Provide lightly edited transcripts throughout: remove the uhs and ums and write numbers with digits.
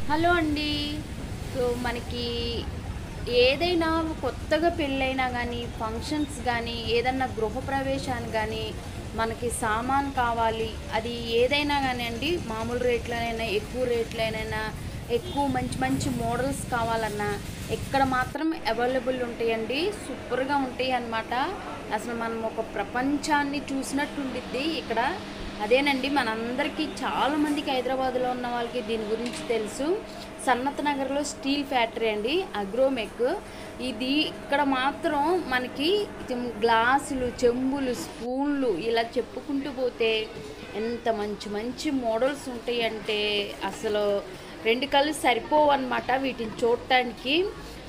Hello అండి. So మనకి ఏదైనా కొత్తగా పెళ్ళైనా కానీ ఫంక్షన్స్ కానీ ఏదన్నా గృహప్రవేశాన్ని కానీ మనకి సామాన్ కావాలి, అది ఏదైనా కానీ అండి, మామూలు రేట్లనైనా ఎక్కువ రేట్లనైనా ఎక్కువ మంచి మంచి మోడల్స్ కావాలన్నా ఇక్కడ మాత్రం అవైలబుల్ ఉంటాయండి. సూపర్గా ఉంటాయి అన్నమాట. అసలు మనం ఒక ప్రపంచాన్ని చూసినట్టు ఉండిద్ది ఇక్కడ. అదేనండి, మనందరికీ చాలామందికి హైదరాబాద్లో ఉన్న వాళ్ళకి దీని గురించి తెలుసు. సన్నత్ నగర్లో స్టీల్ ఫ్యాక్టరీ అండి, అగ్రోమెక్. ఇది ఇక్కడ మాత్రం మనకి గ్లాసులు, చెంబులు, స్పూన్లు ఇలా చెప్పుకుంటూ పోతే ఎంత మంచి మంచి మోడల్స్ ఉంటాయంటే అసలు రెండు కళ్ళు సరిపోవు అన్నమాట వీటిని చూడటానికి.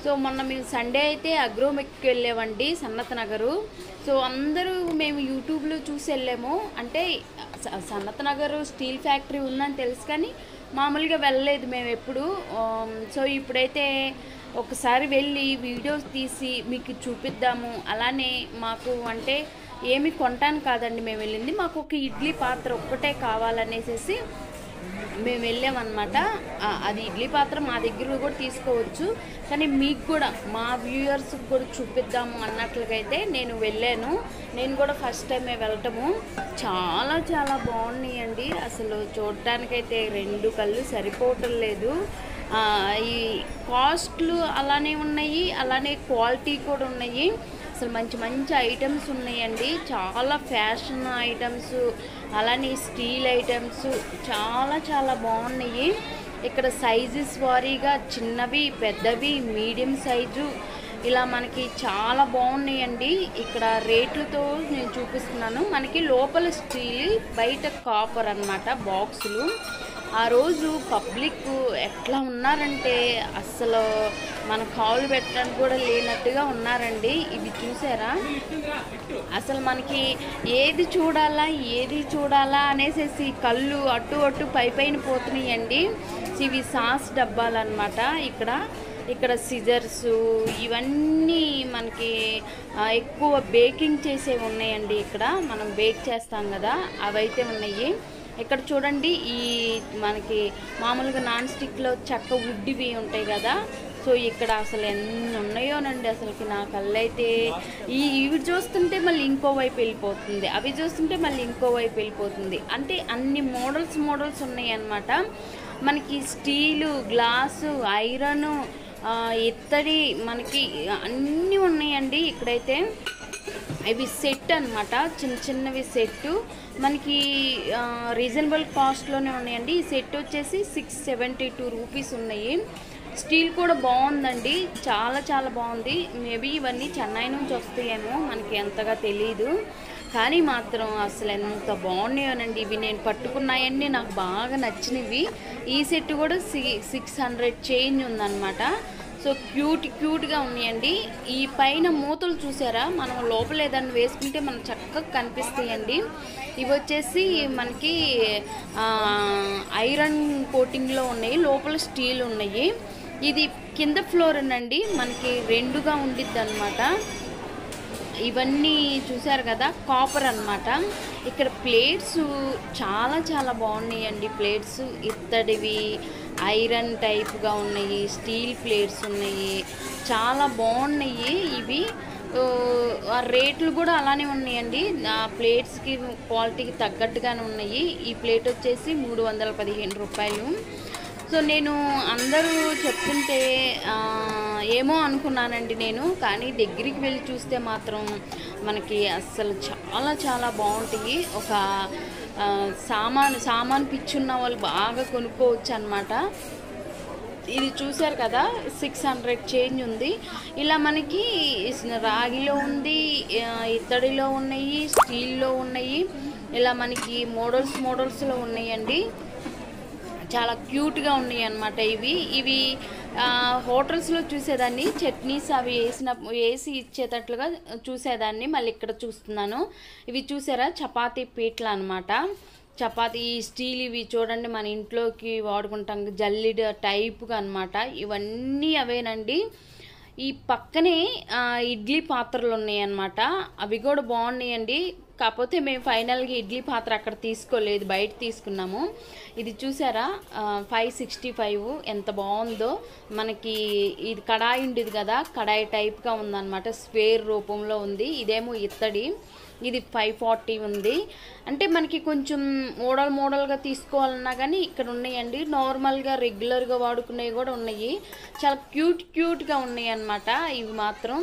సో మొన్న మేము సండే అయితే అగ్రోమెక్కి వెళ్ళామండి, సన్నత్ నగరు. సో అందరూ మేము యూట్యూబ్లో చూసి వెళ్ళాము. అంటే సన్నత్ నగర్ స్టీల్ ఫ్యాక్టరీ ఉందని తెలుసు కానీ మామూలుగా వెళ్ళలేదు మేము ఎప్పుడు. సో ఇప్పుడైతే ఒకసారి వెళ్ళి వీడియోస్ తీసి మీకు చూపిద్దాము. అలానే మాకు అంటే ఏమి కొంటాను కాదండి మేము వెళ్ళింది, మాకు ఒక ఇడ్లీ పాత్ర ఒక్కటే కావాలనేసి మేము వెళ్ళామన్నమాట. అది ఇడ్లీ పాత్ర మా దగ్గర కూడా తీసుకోవచ్చు, కానీ మీకు కూడా మా వ్యూయర్స్కి కూడా చూపిద్దాము అన్నట్లుగా అయితే నేను వెళ్ళాను. నేను కూడా ఫస్ట్ టైమే వెళ్ళటము. చాలా చాలా బాగున్నాయండి. అసలు చూడటానికైతే రెండు కళ్ళు సరిపోవటం లేదు. ఈ కాస్ట్లు అలానే ఉన్నాయి, అలానే క్వాలిటీ కూడా ఉన్నాయి. అసలు మంచి మంచి ఐటమ్స్ ఉన్నాయండి, చాలా ఫ్యాషన్ ఐటమ్స్, అలానే స్టీల్ ఐటమ్స్ చాలా చాలా బాగున్నాయి. ఇక్కడ సైజెస్ వారీగా చిన్నవి, పెద్దవి, మీడియం సైజు ఇలా మనకి చాలా బాగున్నాయండి. ఇక్కడ రేట్లతో నేను చూపిస్తున్నాను. మనకి లోపల స్టీల్, బయట కాపర్ అన్నమాట బాక్సులు. ఆ రోజు పబ్లిక్ ఎట్లా ఉన్నారంటే అసలు మన కాలు పెట్టడానికి కూడా లేనట్టుగా ఉన్నారండి. ఇవి చూసారా, అసలు మనకి ఏది చూడాలా అనేసి కళ్ళు అటు అటు పైన పోతున్నాయండి. ఇవి సాస్ డబ్బాలు అన్నమాట. ఇక్కడ సిజర్స్ ఇవన్నీ మనకి ఎక్కువ బేకింగ్ చేసేవి ఉన్నాయండి. ఇక్కడ మనం బేక్ చేస్తాం కదా, అవైతే ఉన్నాయి. ఇక్కడ చూడండి, ఈ మనకి మామూలుగా నాన్ స్టిక్లో చెక్క వుడ్డివి ఉంటాయి కదా. సో ఇక్కడ అసలు ఎన్ని ఉన్నాయోనండి, అసలుకి నా కళ్ళైతే ఇవి చూస్తుంటే మళ్ళీ ఇంకో వైపు వెళ్ళిపోతుంది, అవి చూస్తుంటే మళ్ళీ ఇంకో వైపు వెళ్ళిపోతుంది. అంటే అన్ని మోడల్స్ ఉన్నాయి అన్నమాట. మనకి స్టీలు, గ్లాసు, ఐరను, ఇత్తడి మనకి అన్నీ ఉన్నాయండి ఇక్కడైతే. ఇవి సెట్ అన్నమాట, చిన్న చిన్నవి సెట్టు మనకి రీజనబుల్ కాస్ట్లోనే ఉన్నాయండి. ఈ సెట్ వచ్చేసి 672 రూపీస్ ఉన్నాయి. స్టీల్ కూడా బాగుందండి, చాలా చాలా బాగుంది. మేబీ ఇవన్నీ చెన్నై నుంచి వస్తాయేమో, మనకి ఎంతగా తెలీదు, కానీ మాత్రం అసలు ఎంత బాగున్నాయోనండి. ఇవి నేను పట్టుకున్నాయండి, నాకు బాగా నచ్చినవి. ఈ సెట్ కూడా 600 చేంజ్ ఉందన్నమాట. సో క్యూట్గా ఉన్నాయండి. ఈ పైన మూతలు చూసారా, మనం లోపల ఏదన్నా వేసుకుంటే మనం చక్కగా కనిపిస్తాయండి. ఇవి వచ్చేసి మనకి ఐరన్ కోటింగ్లో ఉన్నాయి, లోపల స్టీల్ ఉన్నాయి. ఇది కింద ఫ్లోర్ అండి, మనకి రెండుగా ఉండిద్ది అనమాట. ఇవన్నీ చూసారు కదా, కాపర్ అన్నమాట. ఇక్కడ ప్లేట్స్ చాలా చాలా బాగున్నాయండి. ప్లేట్స్ ఇత్తడివి, ఐరన్ టైప్గా ఉన్నాయి, స్టీల్ ప్లేట్స్ ఉన్నాయి, చాలా బాగున్నాయి ఇవి. రేట్లు కూడా అలానే ఉన్నాయండి, ఆ ప్లేట్స్కి క్వాలిటీకి తగ్గట్టుగానే ఉన్నాయి. ఈ ప్లేట్ వచ్చేసి 315 రూపాయలు. సో నేను అందరూ చెప్తుంటే ఏమో అనుకున్నానండి నేను, కానీ దగ్గరికి వెళ్ళి చూస్తే మాత్రం మనకి అస్సలు చాలా చాలా బాగుంటాయి. ఒక సామాన్ పిచ్చున్న వాళ్ళు బాగా కొనుక్కోవచ్చు అన్నమాట. ఇది చూసారు కదా, 600 చేంజ్ ఉంది. ఇలా మనకి రాగిలో ఉంది, ఇత్తడిలో ఉన్నాయి, స్టీల్లో ఉన్నాయి, ఇలా మనకి మోడల్స్లో ఉన్నాయండి. చాలా క్యూట్గా ఉన్నాయి అన్నమాట. ఇవి హోటల్స్లో చూసేదాన్ని, చట్నీస్ అవి వేసి ఇచ్చేటట్లుగా చూసేదాన్ని, మళ్ళీ ఇక్కడ చూస్తున్నాను. ఇవి చూసారా, చపాతీ పీట్లు అన్నమాట. చపాతీ స్టీల్ ఇవి చూడండి, మన ఇంట్లోకి వాడుకుంటాం, జల్లిడ టైప్గా అన్నమాట. ఇవన్నీ అవేనండి. ఈ పక్కనే ఇడ్లీ పాత్రలు ఉన్నాయన్నమాట. అవి కూడా బాగున్నాయండి. కాకపోతే మేము ఫైనల్గా ఇడ్లీ పాత్ర అక్కడ తీసుకోలేదు, బయట తీసుకున్నాము. ఇది చూసారా 565 ఎంత బాగుందో. మనకి ఇది కడాయి ఉండేది కదా, కడాయి టైప్గా ఉందన్నమాట, స్క్వేర్ రూపంలో ఉంది. ఇదేమో ఇత్తడి, ఇది 540 ఉంది. అంటే మనకి కొంచెం మోడల్గా తీసుకోవాలన్నా కానీ ఇక్కడ ఉన్నాయండి. నార్మల్గా రెగ్యులర్గా వాడుకునేవి కూడా ఉన్నాయి. చాలా క్యూట్గా ఉన్నాయి అన్నమాట ఇవి మాత్రం.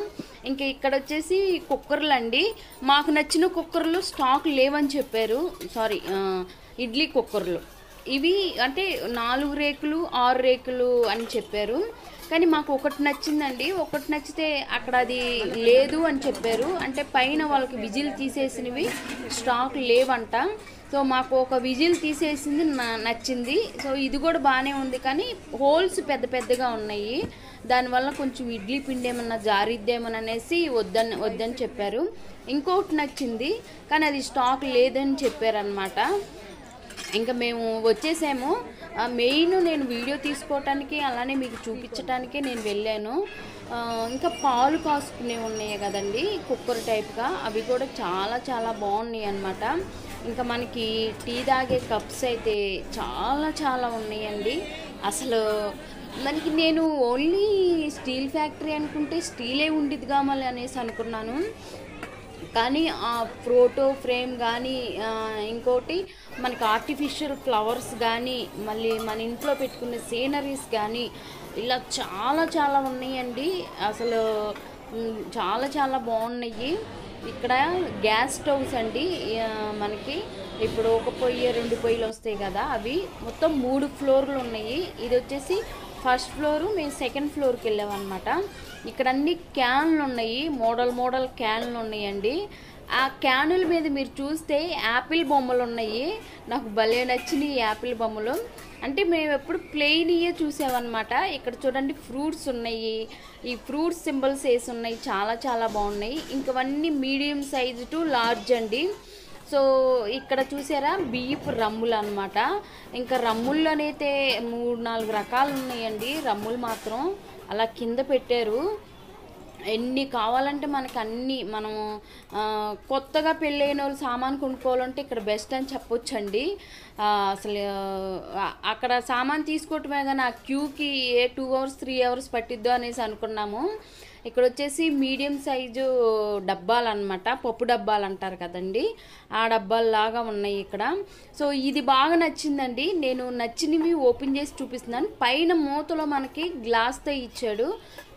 ఇంకా ఇక్కడ వచ్చేసి కుక్కర్లు అండి. మాకు నచ్చిన కుక్కర్లు స్టాక్ లేవని చెప్పారు. సారీ, ఇడ్లీ కుక్కర్లు ఇవి. అంటే 4 రేకులు 6 రేకులు అని చెప్పారు. కానీ మాకు ఒకటి నచ్చిందండి. ఒకటి నచ్చితే అక్కడ అది లేదు అని చెప్పారు. అంటే పైన వాళ్ళకి విజిల్ తీసేసినవి స్టాక్ లేవంట. సో మాకు ఒక విజిల్ తీసేసింది నచ్చింది. సో ఇది కూడా బాగానే ఉంది, కానీ హోల్స్ పెద్దగా ఉన్నాయి. దానివల్ల కొంచెం ఇడ్లీ పిండి ఏమన్నా జారిద్దేమని అనేసి వద్దని చెప్పారు. ఇంకొకటి నచ్చింది, కానీ అది స్టాక్ లేదని చెప్పారనమాట. ఇంకా మేము వచ్చేసాము. మెయిన్ నేను వీడియో తీసుకోవటానికి అలానే మీకు చూపించడానికి నేను వెళ్ళాను. ఇంకా పాలు కాసుకునే ఉన్నాయి కదండి కుక్కర్ టైప్గా, అవి కూడా చాలా బాగున్నాయి అన్నమాట. ఇంకా మనకి టీ తాగే కప్స్ అయితే చాలా ఉన్నాయండి. అసలు మనకి నేను ఓన్లీ స్టీల్ ఫ్యాక్టరీ అనుకుంటే స్టీలే ఉండిద్దిగా మళ్ళీ అనేసి అనుకున్నాను. కానీ ఆ ఫోటో ఫ్రేమ్ కానీ ఇంకోటి మనకి ఆర్టిఫిషియల్ ఫ్లవర్స్ కానీ మళ్ళీ మన ఇంట్లో పెట్టుకునే సీనరీస్ కానీ ఇలా చాలా ఉన్నాయండి. అసలు చాలా బాగున్నాయి. ఇక్కడ గ్యాస్ స్టవ్స్ అండి. మనకి ఇప్పుడు ఒక పొయ్యి 2 పొయ్యిలు వస్తాయి కదా, అవి మొత్తం 3 ఫ్లోర్లు ఉన్నాయి. ఇది వచ్చేసి ఫస్ట్ ఫ్లోరు, మేము సెకండ్ ఫ్లోర్కి వెళ్ళామన్నమాట. ఇక్కడ అన్ని క్యాన్లు ఉన్నాయి, మోడల్ క్యాన్లు ఉన్నాయండి. ఆ క్యానుల మీద మీరు చూస్తే యాపిల్ బొమ్మలు ఉన్నాయి. నాకు భలే నచ్చినాయి యాపిల్ బొమ్మలు. అంటే మేము ఎప్పుడు ప్లెయిన్యే చూసామన్నమాట. ఇక్కడ చూడండి ఫ్రూట్స్ ఉన్నాయి, ఈ ఫ్రూట్స్ సింబల్స్ వేసి ఉన్నాయి, చాలా బాగున్నాయి. ఇంకవన్నీ మీడియం సైజు టు లార్జ్ అండి. సో ఇక్కడ చూసారా బియ్యపు రమ్ములు అనమాట. ఇంకా రమ్ముల్లోనైతే 3-4 రకాలు ఉన్నాయండి. రమ్ములు మాత్రం అలా కింద పెట్టారు. ఎన్ని కావాలంటే మనకి అన్నీ, మనం కొత్తగా పెళ్ళైన వాళ్ళు సామాన్ కొనుక్కోవాలంటే ఇక్కడ బెస్ట్ అని చెప్పొచ్చండి. అసలు అక్కడ సామాన్ తీసుకోవటమే కానీ ఆ క్యూకి 2 అవర్స్ 3 అవర్స్ పట్టిద్దు అనేసి అనుకున్నాము. ఇక్కడ వచ్చేసి మీడియం సైజు డబ్బాలు అనమాట, పప్పు డబ్బాలు అంటారు కదండి, ఆ డబ్బాలు లాగా ఉన్నాయి ఇక్కడ. సో ఇది బాగా నచ్చిందండి. నేను నచ్చినవి ఓపెన్ చేసి చూపిస్తున్నాను. పైన మూతలో మనకి గ్లాస్తో ఇచ్చాడు.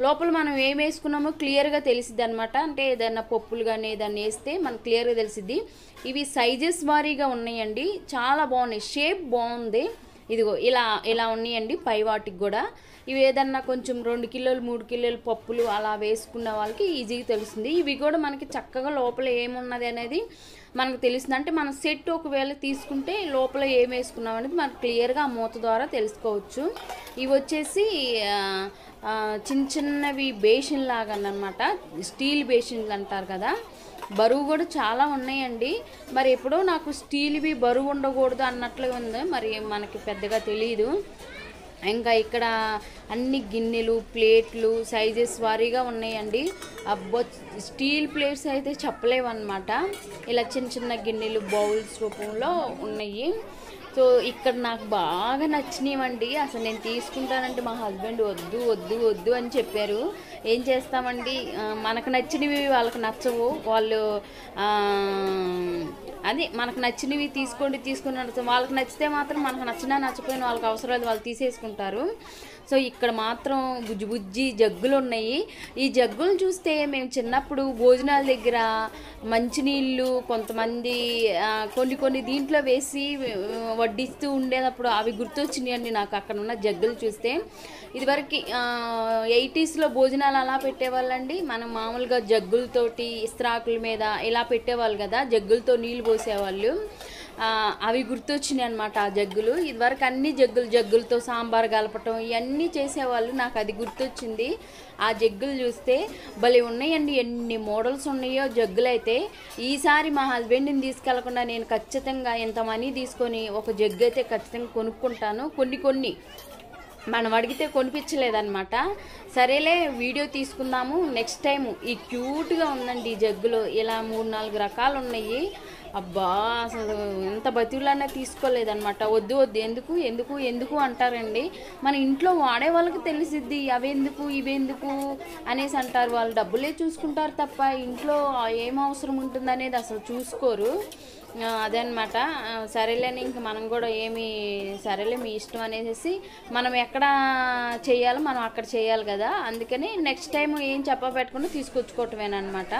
లోపల మనం ఏం వేసుకున్నామో క్లియర్గా తెలిసిద్ది అనమాట. అంటే ఏదైనా పప్పులు కానీ ఏదైనా వేస్తే మనకు క్లియర్గా తెలిసిద్ది. ఇవి సైజెస్ వారీగా ఉన్నాయండి, చాలా బాగున్నాయి. షేప్ బాగుంది. ఇదిగో ఇలా ఉన్నాయండి పై వాటికి కూడా. ఇవి ఏదన్నా కొంచెం 2 కిలోలు 3 కిలోలు పప్పులు అలా వేసుకున్న వాళ్ళకి ఈజీగా తెలుస్తుంది. ఇవి కూడా మనకి చక్కగా లోపల ఏమున్నది అనేది మనకు తెలుస్తుంది. అంటే మనం సెట్ ఒకవేళ తీసుకుంటే లోపల ఏం వేసుకున్నాం అనేది మనకు క్లియర్గా ఆ మూత ద్వారా తెలుసుకోవచ్చు. ఇవి వచ్చేసి చిన్నవి బేసిన్ లాగా అన్నమాట, స్టీల్ బేసిన్లు అంటారు కదా. బరువు కూడా చాలా ఉన్నాయండి. మరి ఎప్పుడో నాకు స్టీల్వి బరువు ఉండకూడదు అన్నట్లుగా ఉంది, మరి మనకి పెద్దగా తెలియదు. ఇంకా ఇక్కడ అన్ని గిన్నెలు ప్లేట్లు సైజెస్ వారీగా ఉన్నాయండి. అబ్బో స్టీల్ ప్లేట్స్ అయితే చెప్పలేవన్నమాట. ఇలా చిన్న గిన్నెలు బౌల్స్ రూపంలో ఉన్నాయి. సో ఇక్కడ నాకు బాగా నచ్చినాయండి. అసలు నేను తీసుకుంటానంటే మా హస్బెండ్ వద్దు అని చెప్పారు. ఏం చేస్తామండి, మనకు నచ్చినవి వాళ్ళకి నచ్చవు. వాళ్ళు అది మనకు నచ్చినవి తీసుకుని వాళ్ళకి నచ్చితే మాత్రం మనకు నచ్చకపోయిన వాళ్ళకి అవసరాలు వాళ్ళు తీసేసుకుంటారు. సో ఇక్కడ మాత్రం బుజ్జి జగ్గులు ఉన్నాయి. ఈ జగ్గులు చూస్తే మేము చిన్నప్పుడు భోజనాల దగ్గర మంచినీళ్ళు కొంతమంది కొన్ని దీంట్లో వేసి వడ్డిస్తూ ఉండేటప్పుడు అవి గుర్తొచ్చినాయండి నాకు అక్కడ ఉన్న జగ్గులు చూస్తే. ఇదివరకు 80sలో భోజనాలు అలా పెట్టేవాళ్ళండి. మనం మామూలుగా జగ్గులతోటి ఇస్త్రాకుల మీద ఇలా పెట్టేవాళ్ళు కదా, జగ్గులతో నీళ్ళు పోసేవాళ్ళు. అవి గుర్తొచ్చినాయి అనమాట ఆ జగ్గులు. ఇదివరకు అన్ని జగ్గులతో సాంబార్ కలపటం ఇవన్నీ చేసేవాళ్ళు. నాకు అది గుర్తొచ్చింది ఆ జగ్గులు చూస్తే. భలే ఉన్నాయండి, ఎన్ని మోడల్స్ ఉన్నాయో జగ్గులు అయితే. ఈసారి మా హస్బెండ్ని తీసుకెళ్లకుండా నేను ఖచ్చితంగా ఎంత మనీ తీసుకొని ఒక జగ్గు అయితే ఖచ్చితంగా కొనుక్కుంటాను. కొన్ని మనం అడిగితే కొనిపించలేదన్నమాట. సరేలే వీడియో తీసుకుందాము నెక్స్ట్ టైం. ఈ క్యూట్గా ఉందండి ఈ జగ్గులో, ఇలా 3-4 రకాలు ఉన్నాయి. అబ్బా అసలు ఎంత బతివులన్నా తీసుకోలేదన్నమాట. వద్దు వద్దు ఎందుకు ఎందుకు ఎందుకు అంటారండి. మన ఇంట్లో వాడే వాళ్ళకి తెలిసిద్ది అవెందుకు ఇవెందుకు అనేసి అంటారు. వాళ్ళు డబ్బులే చూసుకుంటారు తప్ప ఇంట్లో ఏం అవసరం ఉంటుంది అనేది అసలు చూసుకోరు. అదే అనమాట. సరేలేని ఇంక మనం కూడా ఏమి సరేలే మీ ఇష్టం అనేసి మనం ఎక్కడ చేయాలో మనం అక్కడ చేయాలి కదా. అందుకని నెక్స్ట్ టైం ఏం చెప్పబెట్టకుండా తీసుకొచ్చుకోవటమేనమాట.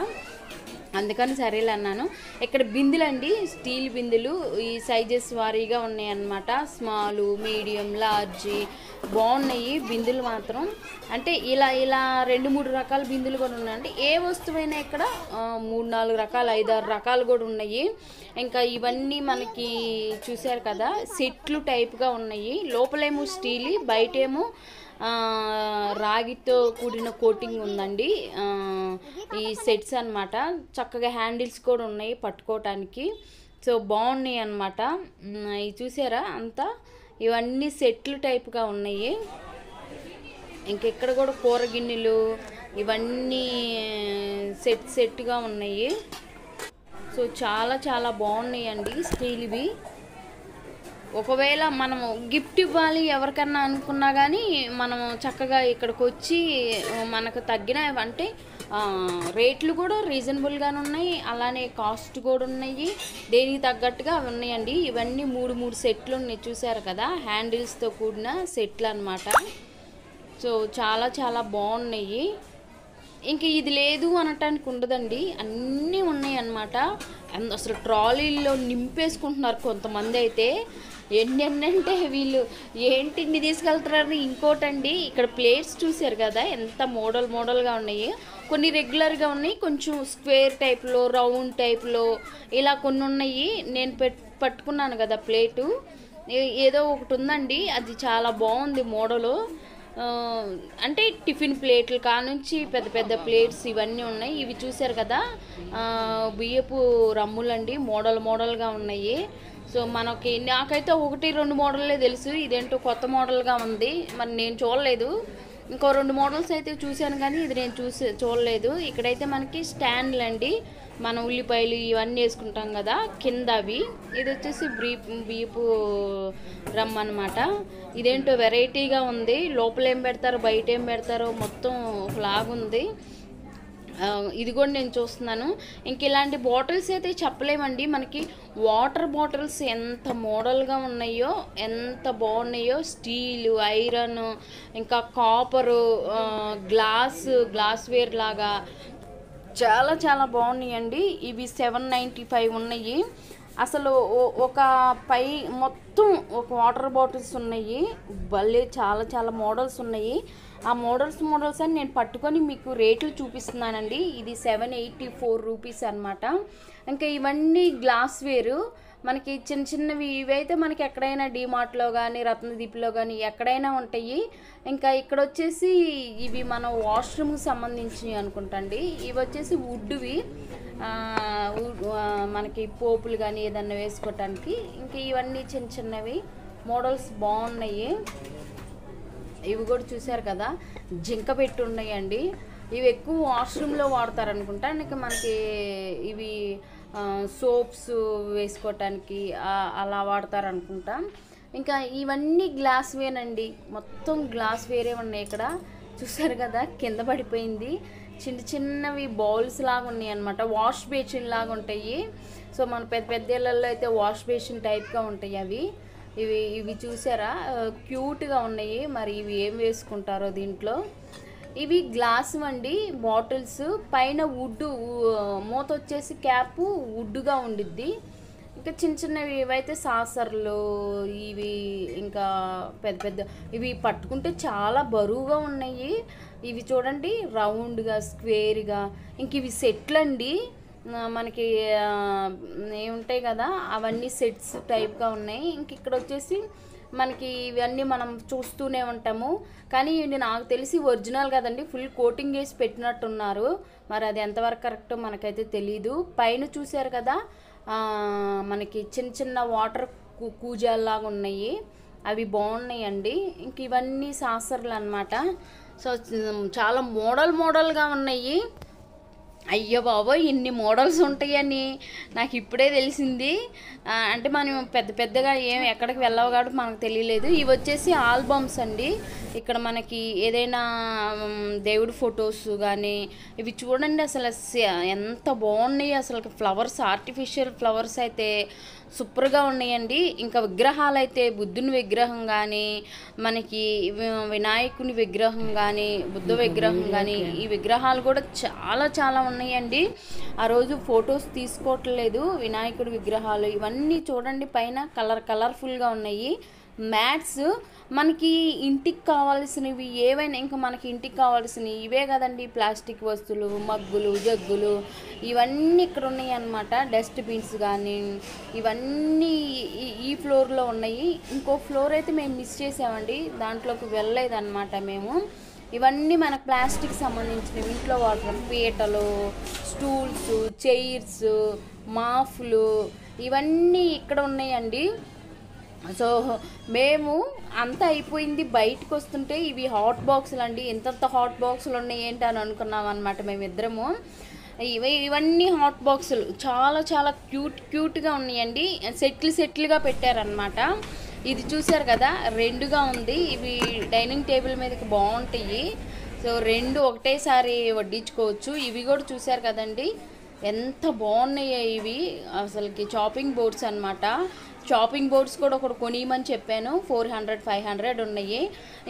అందుకని సరేలే అన్నాను. ఇక్కడ బిందులు అండి, స్టీల్ బిందులు ఈ సైజెస్ వారీగా ఉన్నాయి అన్నమాట. స్మాలు, మీడియం, లార్జ్ బాగున్నాయి బిందులు మాత్రం. అంటే ఇలా 2-3 రకాల బిందులు కూడా ఉన్నాయండి. ఏ వస్తువైనా ఇక్కడ 3-4 రకాలు 5-6 రకాలు కూడా ఉన్నాయి. ఇంకా ఇవన్నీ మనకి చూశారు కదా సెట్లు టైప్గా ఉన్నాయి. లోపలేమో స్టీల్, బయటేమో రాగితో కూడిన కోటింగ్ ఉందండి ఈ సెట్స్ అన్నమాట. చక్కగా హ్యాండిల్స్ కూడా ఉన్నాయి పట్టుకోవటానికి. సో బాగున్నాయి అన్నమాట. ఇవి చూసారా అంతా, ఇవన్నీ సెట్లు టైప్గా ఉన్నాయి. ఇంకెక్కడ కూడా కూర గిన్నెలు ఇవన్నీ సెట్గా ఉన్నాయి. సో చాలా చాలా బాగున్నాయండి స్టీల్వి. ఒకవేళ మనము గిఫ్ట్ ఇవ్వాలి ఎవరికన్నా అనుకున్నా కానీ మనం చక్కగా ఇక్కడికి వచ్చి మనకు తగ్గిన అంటే రేట్లు కూడా రీజనబుల్గానే ఉన్నాయి, అలానే కాస్ట్ కూడా ఉన్నాయి, దేనికి తగ్గట్టుగా అవి ఉన్నాయండి. ఇవన్నీ 3 సెట్లు ఉన్నాయి చూసారు కదా, హ్యాండిల్స్తో కూడిన సెట్లు అన్నమాట. సో చాలా చాలా బాగున్నాయి. ఇంక ఇది లేదు అనటానికి ఉండదండి, అన్నీ ఉన్నాయి అన్నమాట. అసలు ట్రాలీల్లో నింపేసుకుంటున్నారు కొంతమంది అయితే. ఎన్నెన్నంటే వీళ్ళు ఏంటి ఇన్ని తీసుకెళ్తారని. ఇంకోటండి ఇక్కడ ప్లేట్స్ చూసారు కదా ఎంత మోడల్గా ఉన్నాయి. కొన్ని రెగ్యులర్గా ఉన్నాయి, కొంచెం స్క్వేర్ టైప్లో, రౌండ్ టైప్లో ఇలా కొన్ని ఉన్నాయి. నేను పట్టుకున్నాను కదా ప్లేటు, ఏదో ఒకటి ఉందండి అది చాలా బాగుంది మోడలు. అంటే టిఫిన్ ప్లేట్లు కానుంచి పెద్ద పెద్ద ప్లేట్స్ ఇవన్నీ ఉన్నాయి. ఇవి చూసారు కదా బియ్యపు రమ్ములండి, మోడల్గా ఉన్నాయి. సో నాకైతే 1-2 మోడల్లే తెలుసు, ఇదేంటో కొత్త మోడల్గా ఉంది. మరి నేను చూడలేదు. ఇంకో 2 మోడల్స్ అయితే చూశాను కానీ ఇది నేను చూడలేదు. ఇక్కడైతే మనకి స్టాండ్లు అండి, మనం ఉల్లిపాయలు ఇవన్నీ వేసుకుంటాం కదా కింద అవి. ఇది వచ్చేసి బియ్యపు రమ్ అన్నమాట. ఇదేంటో వెరైటీగా ఉంది, లోపల ఏం పెడతారో బయట ఏం పెడతారో మొత్తం ఒకలాగుంది. ఇది కూడా నేను చూస్తున్నాను. ఇంక ఇలాంటి బాటిల్స్ అయితే చెప్పలేమండి. మనకి వాటర్ బాటిల్స్ ఎంత మోడల్గా ఉన్నాయో, ఎంత బాగున్నాయో. స్టీలు, ఐరన్, ఇంకా కాపరు, గ్లాస్ వేర్ లాగా చాలా చాలా బాగున్నాయండి. ఇవి 795 ఉన్నాయి. అసలు ఒక మొత్తం ఒక వాటర్ బాటిల్స్ ఉన్నాయి. భలే చాలా చాలా మోడల్స్ ఉన్నాయి. ఆ మోడల్స్ అని నేను పట్టుకొని మీకు రేట్లు చూపిస్తున్నానండి. ఇది 784 రూపీస్ అనమాట. ఇంకా ఇవన్నీ గ్లాస్ వేరు మనకి చిన్నవి. ఇవైతే మనకి ఎక్కడైనా డీమార్ట్లో కానీ రత్నదీప్లో కానీ ఎక్కడైనా ఉంటాయి. ఇంకా ఇక్కడ వచ్చేసి ఇవి మన వాష్రూమ్కి సంబంధించినవి అనుకుంటండి. ఇవి వచ్చేసి వుడ్వి, మనకి పోపులు కానీ ఏదన్నా వేసుకోవటానికి. ఇంకా ఇవన్నీ చిన్నవి మోడల్స్ బాగున్నాయి. ఇవి కూడా చూసారు కదా జింక పెట్టి ఉన్నాయండి. ఇవి ఎక్కువ వాష్రూమ్లో వాడతారు అనుకుంటా. ఇంకా మనకి ఇవి సోప్స్ వేసుకోవటానికి అలా వాడతారు అనుకుంటా. ఇంకా ఇవన్నీ గ్లాస్ వేనండి, మొత్తం గ్లాస్ వేరే ఉన్నాయి. ఇక్కడ చూసారు కదా కింద పడిపోయింది. చిన్నవి బౌల్స్ లాగా ఉన్నాయి అన్నమాట, వాష్ బేసిన్ లాగా ఉంటాయి. సో మన పెద్ద ఇళ్ళల్లో అయితే వాష్ బేసిన్ టైప్గా ఉంటాయి అవి. ఇవి చూసారా క్యూట్గా ఉన్నాయి. మరి ఇవి ఏం వేసుకుంటారో దీంట్లో. ఇవి గ్లాస్ అండి బాటిల్స్, పైన వుడ్ మూత వచ్చేసి క్యాప్ వుడ్గా ఉండిద్ది. ఇంకా చిన్నవి ఇవైతే సాసర్లు ఇవి, ఇంకా పెద్ద ఇవి పట్టుకుంటే చాలా బరువుగా ఉన్నాయి. ఇవి చూడండి రౌండ్గా స్క్వేర్గా. ఇంక ఇవి సెట్లు అండి, మనకి ఏముంటాయి కదా అవన్నీ సెట్స్ టైప్గా ఉన్నాయి. ఇంక ఇక్కడ వచ్చేసి మనకి ఇవన్నీ మనం చూస్తూనే ఉంటాము కానీ ఇవి నాకు తెలిసి ఒరిజినల్ కదండి, ఫుల్ కోటింగ్ వేసి పెట్టినట్టున్నారు. మరి అది ఎంతవరకు కరెక్టో మనకైతే తెలీదు. పైన చూసారు కదా మనకి చిన్న వాటర్ కూజాల్లాగా ఉన్నాయి. అవి బాగున్నాయండి. ఇంక ఇవన్నీ సాసర్లు అనమాట. సో చాలా మోడల్గా ఉన్నాయి. అయ్యో బాబోయ్, ఇన్ని మోడల్స్ ఉంటాయని నాకు ఇప్పుడే తెలిసింది. అంటే మనం పెద్దగా ఎక్కడికి వెళ్ళవు కాబట్టి మనకు తెలియలేదు. ఇవి వచ్చేసి ఆల్బమ్స్ అండి. ఇక్కడ మనకి ఏదైనా దేవుడి ఫొటోస్ కానీ ఇవి చూడండి, అసలు ఎంత బాగున్నాయి. అసలు ఫ్లవర్స్, ఆర్టిఫిషియల్ ఫ్లవర్స్ అయితే సూపర్గా ఉన్నాయండి. ఇంకా విగ్రహాలు అయితే బుద్ధుని విగ్రహం కానీ, మనకి వినాయకుని విగ్రహం కానీ, బుద్ధ విగ్రహం కానీ, ఈ విగ్రహాలు కూడా చాలా ఉన్నాయండి. ఆ రోజు ఫొటోస్ తీసుకోవట్లేదు. వినాయకుడి విగ్రహాలు ఇవన్నీ చూడండి, పైన కలర్ఫుల్గా ఉన్నాయి. మ్యాట్స్ మనకి ఇంటికి కావాల్సినవి ఏవైనా, ఇంకా మనకి ఇంటికి కావాల్సినవి ఇవే కదండి, ప్లాస్టిక్ వస్తువులు, మగ్గులు, జగ్గులు ఇవన్నీ ఇక్కడ ఉన్నాయి అన్నమాట. డస్ట్బిన్స్ కానీ ఇవన్నీ ఈ ఫ్లోర్లో ఉన్నాయి. ఇంకో ఫ్లోర్ అయితే మేము మిస్ చేసామండి, దాంట్లోకి వెళ్ళలేదన్నమాట మేము. ఇవన్నీ మనకు ప్లాస్టిక్ సంబంధించినవి, ఇంట్లో వాటర్ పీటలు, స్టూల్స్, చైర్స్, మాఫ్లు ఇవన్నీ ఇక్కడ ఉన్నాయండి. సో మేము అంతా అయిపోయింది, బయటకు వస్తుంటే ఇవి హాట్ బాక్సులు అండి. ఎంత హాట్ బాక్సులు ఉన్నాయి ఏంటి అని అనుకున్నాం అనమాట మేమిద్దరము. ఇవన్నీ హాట్ బాక్సులు చాలా క్యూట్గా ఉన్నాయండి. సెట్లుగా పెట్టారనమాట. ఇది చూసారు కదా, రెండుగా ఉంది. ఇవి డైనింగ్ టేబుల్ మీదకి బాగుంటాయి. సో రెండు ఒకటేసారి వడ్డించుకోవచ్చు. ఇవి కూడా చూసారు కదండి, ఎంత బాగున్నాయో ఇవి. అసలుకి చాపింగ్ బోర్డ్స్ అనమాట. చాపింగ్ బోర్డ్స్ కూడా ఒకటి కొనియమని చెప్పాను. 400-500 ఉన్నాయి.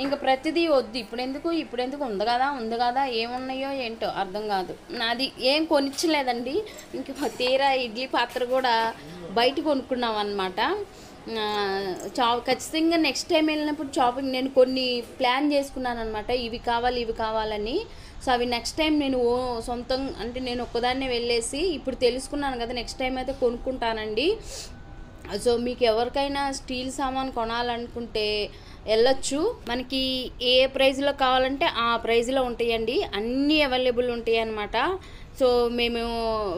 ఇంకా ప్రతిదీ వద్దు, ఇప్పుడెందుకు ఉంది కదా ఏమున్నాయో ఏంటో అర్థం కాదు. నాది ఏం కొనిచ్చలేదండి. ఇంక తీరా ఇడ్లీ పాత్ర కూడా బయట కొనుక్కున్నాం అనమాట. ఖచ్చితంగా నెక్స్ట్ టైం వెళ్ళినప్పుడు షాపింగ్ నేను కొన్ని ప్లాన్ చేసుకున్నాను అనమాట, ఇవి కావాలని. సో అవి నెక్స్ట్ టైం నేను సొంతం అంటే నేను ఒక్కదాన్నే వెళ్ళేసి ఇప్పుడు తెలుసుకున్నాను కదా, నెక్స్ట్ టైం అయితే కొనుక్కుంటానండి. సో మీకు ఎవరికైనా స్టీల్ సామాన్ కొనాలనుకుంటే వెళ్ళొచ్చు. మనకి ఏ ప్రైస్లో కావాలంటే ఆ ప్రైస్లో ఉంటాయండి, అన్నీ అవైలబుల్ ఉంటాయి అన్నమాట. సో మేము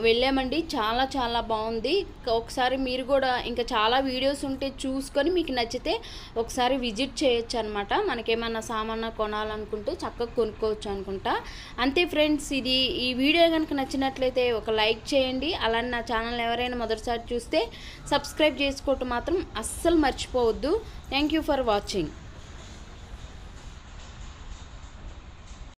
వెళ్ళామండి, చాలా బాగుంది. ఒకసారి మీరు కూడా ఇంకా చాలా వీడియోస్ ఉంటే చూసుకొని మీకు నచ్చితే ఒకసారి విజిట్ చేయొచ్చు అనమాట. మనకేమన్నా సామాన్ కొనాలనుకుంటే చక్కగా కొనుక్కోవచ్చు అనుకుంటా. అంతే ఫ్రెండ్స్, ఈ వీడియో కనుక నచ్చినట్లయితే ఒక లైక్ చేయండి. అలానే నా ఛానల్ ఎవరైనా మొదటిసారి చూస్తే సబ్స్క్రైబ్ చేసుకోవటం మాత్రం అస్సలు మర్చిపోవద్దు. Thank you for watching.